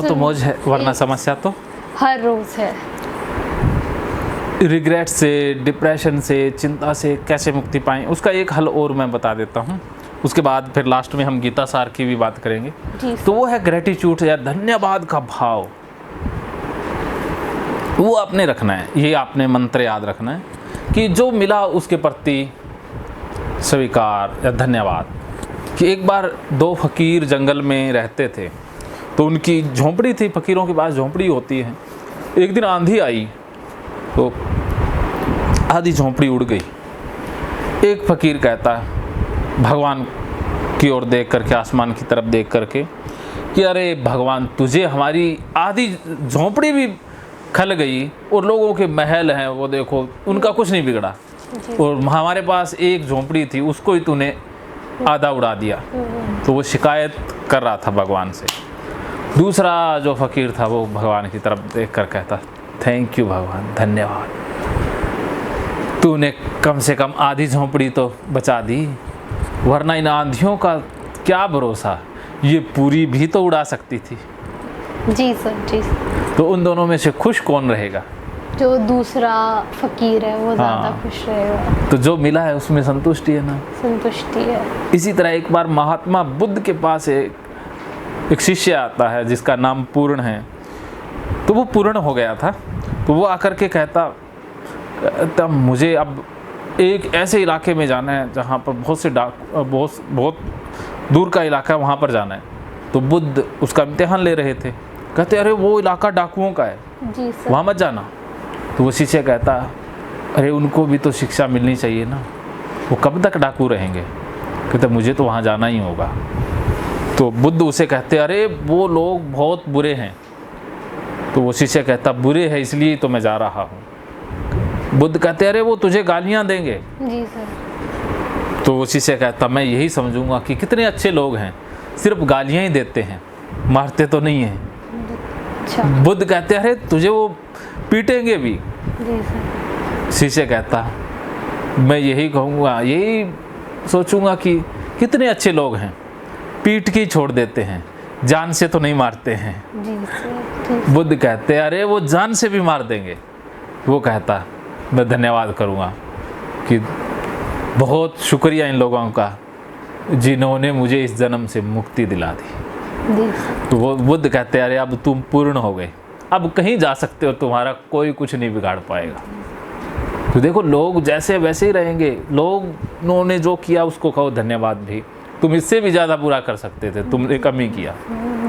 तो मौज है, वरना समस्या तो हर रोज है। रिग्रेट से, डिप्रेशन से, चिंता से कैसे मुक्ति पाएं, उसका एक हल और मैं बता देता हूँ। उसके बाद फिर लास्ट में हम गीता सार की भी बात करेंगे। तो वो है ग्रेटिट्यूड या धन्यवाद का भाव। वो आपने रखना है, ये आपने मंत्र याद रखना है कि जो मिला उसके प्रति स्वीकार या धन्यवाद। कि एक बार दो फकीर जंगल में रहते थे, तो उनकी झोंपड़ी थी, फकीरों के पास झोंपड़ी होती है। एक दिन आंधी आई तो आधी झोंपड़ी उड़ गई। एक फकीर कहता है भगवान की ओर देख करके, आसमान की तरफ देख करके कि अरे भगवान, तुझे हमारी आधी झोंपड़ी भी खल गई और लोगों के महल हैं वो देखो, उनका कुछ नहीं बिगड़ा, और हमारे पास एक झोंपड़ी थी उसको ही तूने आधा उड़ा दिया। तो वो शिकायत कर रहा था भगवान से। दूसरा जो फकीर था वो भगवान की तरफ देख कर कहता थैंक यू भगवान, धन्यवाद, तूने कम से कम आधी झोंपड़ी तो बचा दी, वरना इन आंधियों का क्या भरोसा, ये पूरी भी तो उड़ा सकती थी। जी सर, जी सर। तो उन दोनों में से खुश कौन रहेगा? जो दूसरा फकीर है वो ज़्यादा खुश रहेगा। तो जो मिला है उसमें संतुष्टि है ना, संतुष्टि है। इसी तरह एक बार महात्मा बुद्ध के पास एक शिष्य आता है जिसका नाम पूर्ण है। तो वो पूर्ण हो गया था, तो वो आकर के कहता तब मुझे अब एक ऐसे इलाके में जाना है जहाँ पर बहुत से बहुत दूर का इलाका है, वहाँ पर जाना है। तो बुद्ध उसका इम्तिहान ले रहे थे। कहते अरे वो इलाका डाकुओं का है, जी सर, वहाँ मत जाना। तो वो शिष्य कहता अरे उनको भी तो शिक्षा मिलनी चाहिए ना, वो कब तक डाकू रहेंगे? कहते मुझे तो वहाँ जाना ही होगा। तो बुद्ध उसे कहते अरे वो लोग बहुत बुरे हैं। तो वो शिष्य कहता बुरे हैं इसलिए तो मैं जा रहा हूँ। बुद्ध कहते अरे वो तुझे गालियाँ देंगे। जी सर। तो वो शिष्य कहता मैं यही समझूंगा कि कितने अच्छे लोग हैं, सिर्फ गालियाँ ही देते हैं, मारते तो नहीं हैं। अच्छा। बुद्ध कहते अरे तुझे वो पीटेंगे भी। जी सर। शिष्य कहता मैं यही कहूँगा, यही सोचूंगा कि कितने अच्छे लोग हैं, पीट के छोड़ देते हैं, जान से तो नहीं मारते हैं। जी सर। बुद्ध कहते अरे वो जान से भी मार देंगे। वो कहता मैं धन्यवाद करूँगा कि बहुत शुक्रिया इन लोगों का जिन्होंने मुझे इस जन्म से मुक्ति दिला दी। जी। तो वो बुद्ध कहते अरे अब तुम पूर्ण हो गए, अब कहीं जा सकते हो, तुम्हारा कोई कुछ नहीं बिगाड़ पाएगा। तो देखो लोग जैसे वैसे ही रहेंगे, लोगों ने जो किया उसको कहो धन्यवाद भी, तुम इससे भी ज़्यादा बुरा कर सकते थे, तुमने कम ही किया।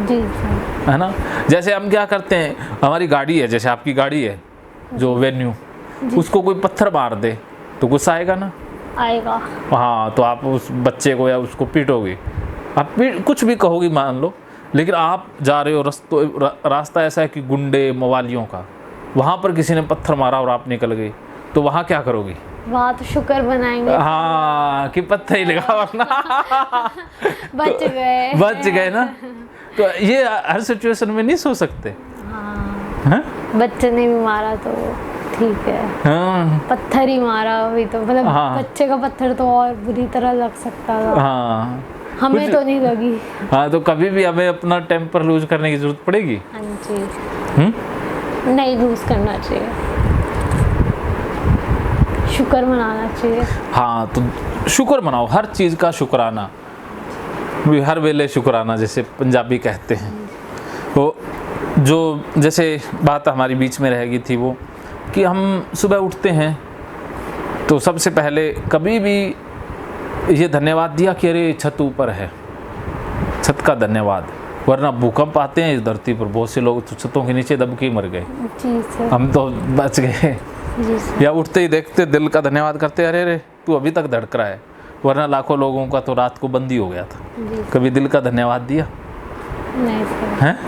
जी सर। है ना? जैसे हम क्या करते हैं, हमारी गाड़ी है, जैसे आपकी गाड़ी है जो वेन्यू, उसको कोई पत्थर मार दे तो गुस्सा आएगा ना? आएगा। हाँ, तो आप उस बच्चे को या उसको पीटोगे, आप कुछ भी कहोगी मान लो, लेकिन आप जा रहे हो रास्ता ऐसा है कि गुंडे मवालियों का, वहाँ पर किसी ने पत्थर मारा और आप निकल गई, तो वहाँ क्या करोगी? वहाँ तो शुक्र बनाएंगे। हाँ कि पत्थर ही लगा वरना बच गए। बच गए ना। तो ये हर सिचुएशन में नहीं सो सकते। हाँ। बच्चे ने भी मारा तो ठीक है। हाँ। पत्थर ही मारा भी तो मतलब हाँ। बच्चे का पत्थर तो और बुरी तरह लग सकता था। हाँ, हमें तो नहीं लगी। हाँ, तो कभी भी हमें अपना टेम्पर लूज करने की जरूरत पड़ेगी? हाँ जी। नहीं लूज करना चाहिए, शुक्र मनाना चाहिए। हाँ, तो शुक्र मनाओ, हर चीज़ का शुक्राना, हर वेले शुक्राना जैसे पंजाबी कहते हैं। तो जो जैसे बात हमारी बीच में रह गई थी वो कि हम सुबह उठते हैं तो सबसे पहले कभी भी ये धन्यवाद दिया कि अरे छत ऊपर है, छत का धन्यवाद, वरना भूकंप आते हैं इस धरती पर, बहुत से लोग तो छतों के नीचे दब के ही मर गए। जी सर। हम तो बच गए। जी सर। या उठते ही देखते दिल का धन्यवाद करते अरे रे तू अभी तक धड़क रहा है, वरना लाखों लोगों का तो रात को बंदी हो गया था। जी। कभी दिल का धन्यवाद दिया? नहीं सर। हैं?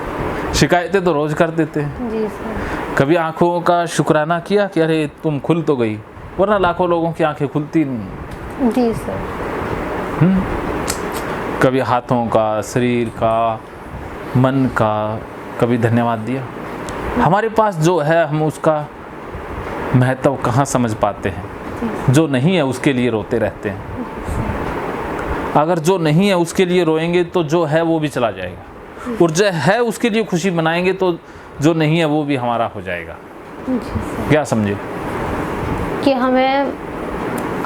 शिकायतें तो रोज कर देते हैं। जी सर। कभी आंखों का शुक्राना किया कि अरे तुम खुल तो गई, वरना लाखों लोगों की आंखें खुलती नहीं। जी सर। कभी हाथों का, शरीर का, मन का कभी धन्यवाद दिया? हमारे पास जो है हम उसका महत्व कहाँ समझ पाते हैं? जो नहीं है उसके लिए रोते रहते हैं। अगर जो नहीं है उसके लिए रोएंगे तो जो है वो भी चला जाएगा। और जो है उसके लिए खुशी मनाएंगे तो जो नहीं है वो भी हमारा हो जाएगा। जी सर। क्या समझे? कि हमें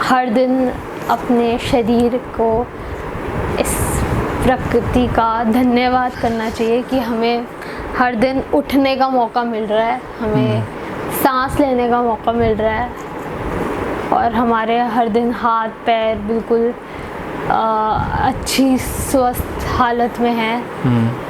हर दिन अपने शरीर को, इस प्रकृति का धन्यवाद करना चाहिए कि हमें हर दिन उठने का मौका मिल रहा है, हमें सांस लेने का मौका मिल रहा है, और हमारे हर दिन हाथ पैर बिल्कुल अच्छी स्वस्थ हालत में है।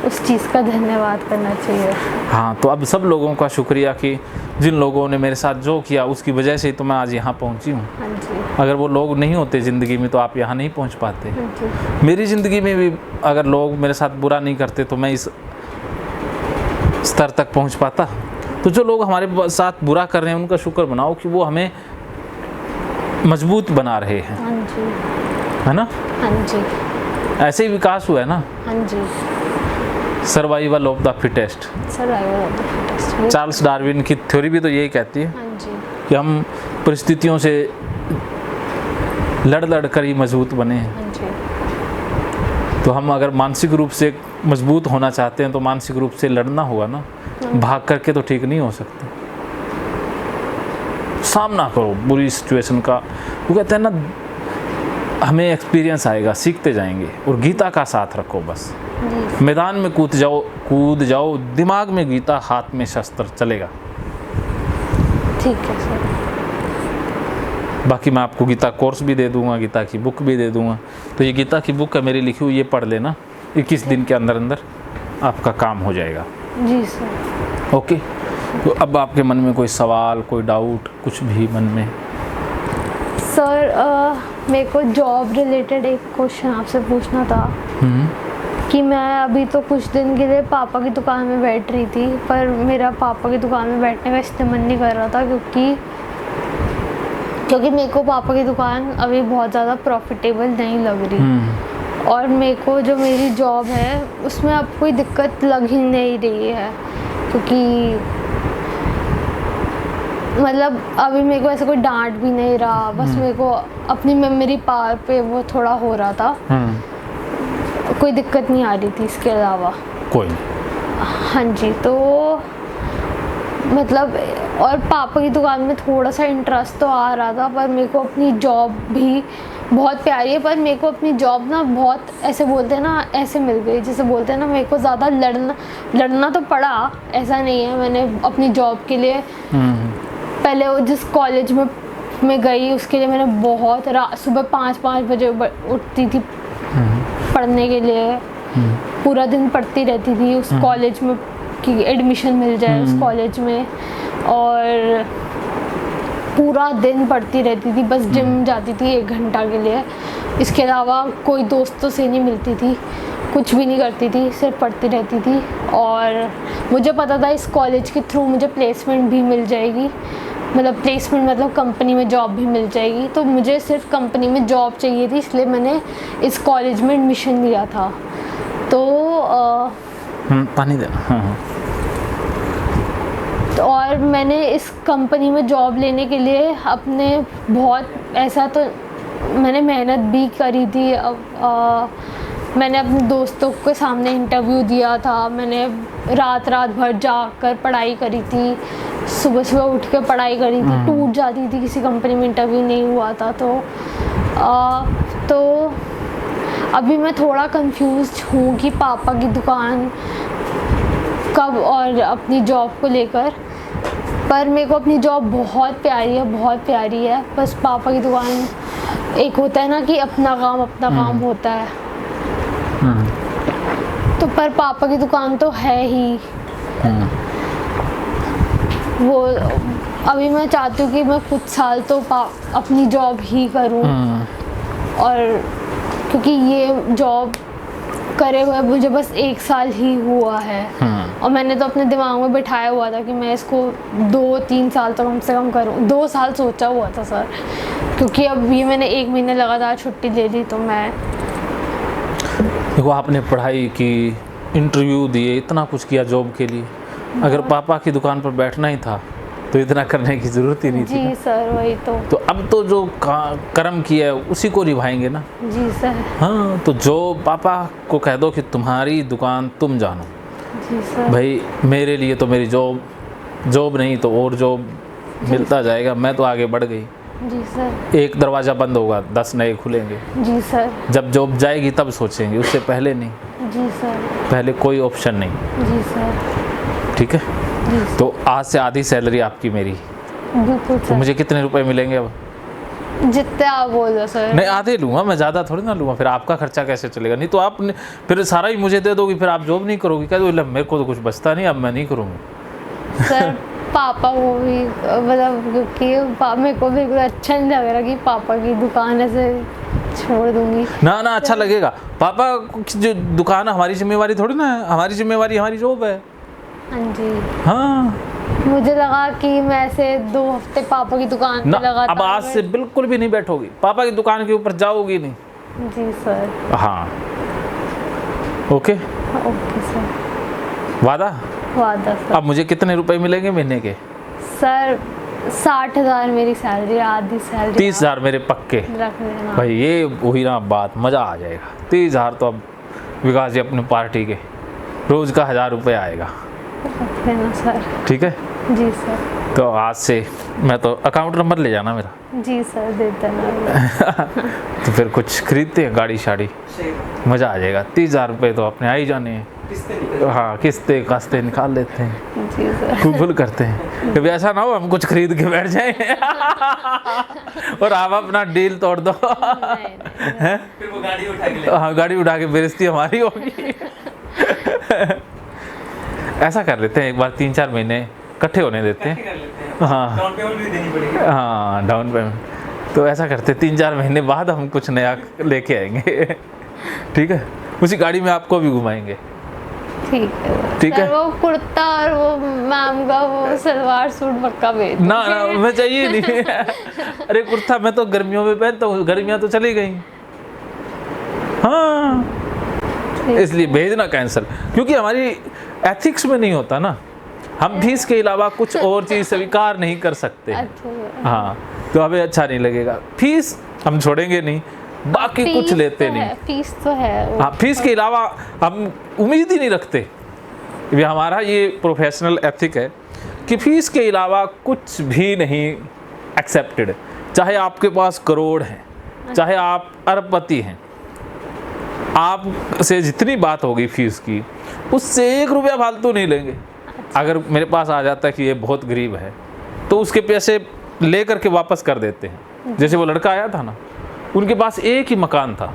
उस चीज़ का धन्यवाद करना चाहिए। हाँ, तो अब सब लोगों का शुक्रिया कि जिन लोगों ने मेरे साथ जो किया उसकी वजह से तो मैं आज यहाँ पहुँची हूँ। हाँ जी। अगर वो लोग नहीं होते ज़िंदगी में तो आप यहाँ नहीं पहुँच पाते। हाँ जी। मेरी ज़िंदगी में भी अगर लोग मेरे साथ बुरा नहीं करते तो मैं इस स्तर तक पहुँच पाता। तो जो लोग हमारे साथ बुरा कर रहे हैं उनका शुक्र मनाओ कि वो हमें मजबूत बना रहे हैं। हाँ जी। है ना? हाँ जी। ऐसे ही विकास हुआ है ना। हाँ जी। Survival of the fittest. Survival of the fittest. Charles Darwin की थ्योरी भी तो यही कहती है हाँ जी। कि हम परिस्थितियों से लड़ कर ही मजबूत बने हैं। हाँ जी। तो हम अगर मानसिक रूप से मजबूत होना चाहते हैं तो मानसिक रूप से लड़ना होगा ना। भाग करके तो ठीक नहीं हो सकते। सामना करो बुरी सिचुएशन का। वो कहते हैं ना, हमें एक्सपीरियंस आएगा, सीखते जाएंगे, और गीता का साथ रखो बस। जी। मैदान में कूद जाओ, दिमाग में गीता, हाथ में शस्त्र, चलेगा। ठीक है सर। बाकी मैं आपको गीता कोर्स भी दे दूंगा, गीता की बुक भी दे दूंगा। तो ये गीता की बुक है मेरी लिखी हुई, ये पढ़ लेना। 21 दिन के अंदर अंदर आपका काम हो जाएगा। जी सर। ओके। तो अब आपके मन में कोई सवाल, कोई डाउट, कुछ भी मन में? सर मेरे को जॉब रिलेटेड एक क्वेश्चन आपसे पूछना था कि मैं अभी तो कुछ दिन के लिए पापा की दुकान में बैठ रही थी, पर मेरा पापा की दुकान में बैठने का इसलिए मन नहीं कर रहा था क्योंकि मेरे को पापा की दुकान अभी बहुत ज़्यादा प्रॉफिटेबल नहीं लग रही, और मेरे को जो मेरी जॉब है उसमें अब कोई दिक्कत लग ही नहीं रही है, क्योंकि मतलब अभी मेरे को ऐसा कोई डांट भी नहीं रहा, बस मेरे को अपनी मेमोरी पावर पे वो थोड़ा हो रहा था। कोई दिक्कत नहीं आ रही थी इसके अलावा। कोई नहीं। हाँ जी। तो मतलब, और पापा की दुकान में थोड़ा सा इंटरेस्ट तो आ रहा था, पर मेरे को अपनी जॉब भी बहुत प्यारी है, पर मेरे को अपनी जॉब ना बहुत ऐसे बोलते हैं ना, ऐसे मिल गई जैसे बोलते हैं ना, मेरे को ज़्यादा लड़ना तो पड़ा, ऐसा नहीं है। मैंने अपनी जॉब के लिए पहले वो जिस कॉलेज में गई उसके लिए मैंने बहुत सुबह 5 बजे उठती थी पढ़ने के लिए, पूरा दिन पढ़ती रहती थी उस कॉलेज में कि एडमिशन मिल जाए उस कॉलेज में, और पूरा दिन पढ़ती रहती थी। बस जिम जाती थी 1 घंटा के लिए, इसके अलावा कोई दोस्तों से नहीं मिलती थी, कुछ भी नहीं करती थी, सिर्फ पढ़ती रहती थी। और मुझे पता था इस कॉलेज के थ्रू मुझे प्लेसमेंट भी मिल जाएगी, मतलब प्लेसमेंट मतलब कंपनी में जॉब भी मिल जाएगी। तो मुझे सिर्फ कंपनी में जॉब चाहिए थी, इसलिए मैंने इस कॉलेज में एडमिशन लिया था। तो पानी देना। और मैंने इस कंपनी में जॉब लेने के लिए अपने बहुत ऐसा तो मैंने मेहनत भी करी थी। मैंने अपने दोस्तों के सामने इंटरव्यू दिया था, मैंने रात भर जाकर पढ़ाई करी थी, सुबह उठ के पढ़ाई करी थी, टूट जाती थी किसी कंपनी में इंटरव्यू नहीं हुआ था। तो अभी मैं थोड़ा कंफ्यूज हूँ कि पापा की दुकान कब और अपनी जॉब को लेकर, पर मेरे को अपनी जॉब बहुत प्यारी है। बस पापा की दुकान, एक होता है ना कि अपना काम होता है, तो पर पापा की दुकान तो है ही। वो अभी मैं चाहती हूँ कि मैं कुछ साल तो अपनी जॉब ही करूँ, और क्योंकि ये जॉब करे हुए मुझे बस 1 साल ही हुआ है, और मैंने तो अपने दिमाग में बिठाया हुआ था कि मैं इसको 2-3 साल तो कम से कम करूँ। 2 साल सोचा हुआ था सर, क्योंकि अब ये मैंने 1 महीने लगातार छुट्टी ले ली। तो मैं देखो, आपने पढ़ाई की, इंटरव्यू दिए, इतना कुछ किया जॉब के लिए, अगर पापा की दुकान पर बैठना ही था तो इतना करने की ज़रूरत ही नहीं थी जी ना। सर, वही तो अब तो जो कर्म किया है उसी को निभाएंगे ना। जी सर। हाँ, तो जो पापा को कह दो कि तुम्हारी दुकान तुम जानो, जी सर। भाई मेरे लिए तो मेरी जॉब नहीं तो और जॉब मिलता जाएगा, मैं तो आगे बढ़ गई। जी सर। एक दरवाज़ा बंद होगा 10 नए खुलेंगे। जी सर। जब जॉब जाएगी तब सोचेंगे, उससे पहले नहीं। जी सर। पहले कोई ऑप्शन नहीं। जी सर। ठीक है, जी तो आज से आधी सैलरी आपकी मेरी। बिल्कुल तो सर, मुझे कितने रुपए मिलेंगे अब? जितने आप बोलो सर। नहीं, आधे लूँगा मैं, ज़्यादा थोड़ी ना लूँगा। फिर आपका खर्चा कैसे चलेगा? नहीं तो आप फिर सारा ही मुझे दे दोगी, फिर आप जॉब नहीं करोगी। क्या बोले, मेरे को तो कुछ बचता नहीं, अब मैं नहीं करूँगी। सर पापा को भी मतलब, क्योंकि मेरे को बिल्कुल अच्छा नहीं लग रहा कि पापा की दुकान ऐसे छोड़ दूंगी। ना ना, अच्छा लगेगा। पापा की जो दुकान है हमारी जिम्मेवारी थोड़ी ना है, हमारी जिम्मेवारी हमारी जॉब है। हाँ जी। हाँ मुझे लगा कि मैं ऐसे 2 हफ्ते पापा की दुकान पे ना, लगातार अब आज से बिल्कुल भी नहीं बैठोगी, पापा की दुकान के ऊपर जाओगी नहीं। जी सर। हाँ, ओके, ओके सर, वादा। वादा सर। अब मुझे कितने रुपए मिलेंगे महीने के? सर 60,000 मेरी सैलरी, आधी सैलरी 30,000 मेरे पक्के। रख लेना। भाई ये वही ना बात, मज़ा आ जाएगा। 30,000 तो अब विकास जी अपनी पार्टी के रोज़ का 1,000 रुपये आएगा। रख लेना सर। ठीक है, जी सर। तो आज से मैं तो अकाउंट नंबर ले जाना मेरा। जी सर, दे देना। तो फिर कुछ खरीदते हैं गाड़ी शाड़ी, मज़ा आ जाएगा। 30,000 रुपये तो अपने आ ही जाने हैं। हाँ, किस्ते कास्ते निकाल लेते हैं, जी सर। फुल करते हैं। कभी ऐसा ना हो हम कुछ खरीद के बैठ जाएं और आप अपना डील तोड़ दो। हैं? फिर वो गाड़ी उठा के ले। हाँ, गाड़ी उठा के बेइज्जती हमारी होगी। ऐसा कर लेते हैं, एक बार 3-4 महीने इकट्ठे होने देते हैं। कर लेते हैं। हाँ डाउन पेमेंट भी देनी पड़ेगी। हाँ, डाउन पेमेंट। तो ऐसा करते 3-4 महीने बाद हम कुछ नया लेके आएंगे। ठीक है, उसी गाड़ी में आपको भी घुमाएंगे। ठीक है। ठीक है। सर वो कुर्ता और वो मैम का वो सलवार सूट पक्का भेज ना ना, मैं चाहिए नहीं। अरे कुर्ता मैं तो गर्मियों में पहनता हूँ, गर्मियाँ तो चली गई। हाँ, इसलिए भेजना कैंसिल, क्योंकि हमारी एथिक्स में नहीं होता ना। हम फीस के अलावा कुछ और चीज़ स्वीकार नहीं कर सकते। अच्छा। हाँ, तो हमें अच्छा नहीं लगेगा। फीस हम छोड़ेंगे नहीं, बाकी कुछ लेते नहीं। फीस तो है वो। हाँ, फीस के अलावा हम उम्मीद ही नहीं रखते। ये हमारा ये प्रोफेशनल एथिक है कि फीस के अलावा कुछ भी नहीं एक्सेप्टेड। चाहे आपके पास करोड़ हैं, चाहे आप अरबपति हैं, आपसे जितनी बात होगी फीस की, उससे 1 रुपया फालतू नहीं लेंगे। अगर मेरे पास आ जाता है कि ये बहुत गरीब है, तो उसके पैसे ले करके वापस कर देते हैं। जैसे वो लड़का आया था ना, उनके पास एक ही मकान था,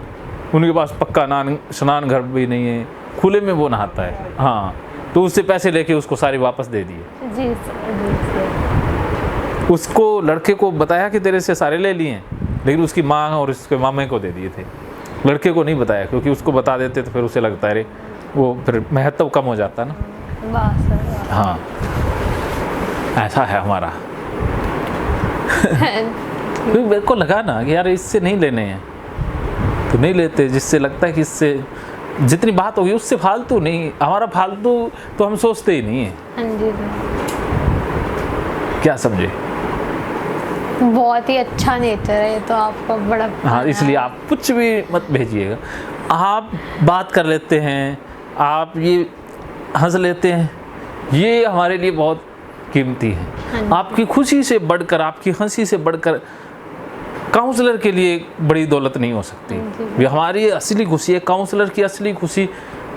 उनके पास पक्का स्नान घर भी नहीं है, खुले में वो नहाता है। हाँ, तो उससे पैसे लेके उसको सारे वापस दे दिए। जी सर, जी सर। उसको लड़के को बताया कि तेरे से सारे ले लिए हैं, लेकिन उसकी माँ और उसके मामे को दे दिए थे। लड़के को नहीं बताया, क्योंकि उसको बता देते तो फिर उसे लगता है, अरे वो फिर महत्व कम हो जाता ना। वाह सर, वाह। हाँ, ऐसा है हमारा। मेरे को लगा ना कि यार इससे नहीं लेने हैं, तो नहीं लेते। जिससे लगता है कि इससे जितनी बात होगी उससे फालतू नहीं, हमारा फालतू तो हम सोचते ही नहीं है। हाँ जी सर। क्या समझे? बहुत ही अच्छा नेचर है ये तो आपका, बड़ा। हाँ, इसलिए आप कुछ भी मत भेजिएगा। आप बात कर लेते हैं, आप ये हंस लेते हैं, ये हमारे लिए बहुत कीमती है। आपकी खुशी से बढ़कर, आपकी हंसी से बढ़कर काउंसलर के लिए बड़ी दौलत नहीं हो सकती। ये हमारी असली खुशी है। काउंसलर की असली खुशी,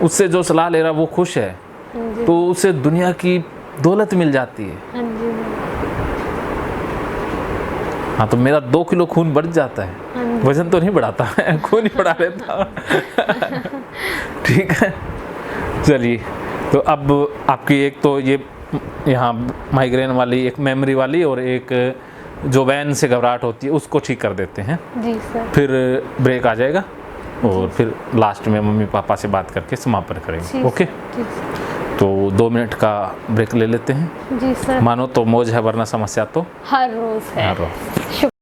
उससे जो सलाह ले रहा वो खुश है, तो उसे दुनिया की दौलत मिल जाती है। हाँ जी। हाँ, तो मेरा 2 किलो खून बढ़ जाता है, वजन तो नहीं बढ़ाता है, खून ही बढ़ा लेता। ठीक है, चलिए। तो अब आपकी एक तो ये यहाँ माइग्रेन वाली, एक मेमोरी वाली, और एक जो वैन से घबराहट होती है उसको ठीक कर देते हैं। जी सर। फिर ब्रेक आ जाएगा और फिर लास्ट में मम्मी पापा से बात करके समापन करेंगे। ओके, जी सर। तो 2 मिनट का ब्रेक ले लेते हैं। जी सर। मानो तो मौज है, वरना समस्या तो हर रोज है। हर रोज।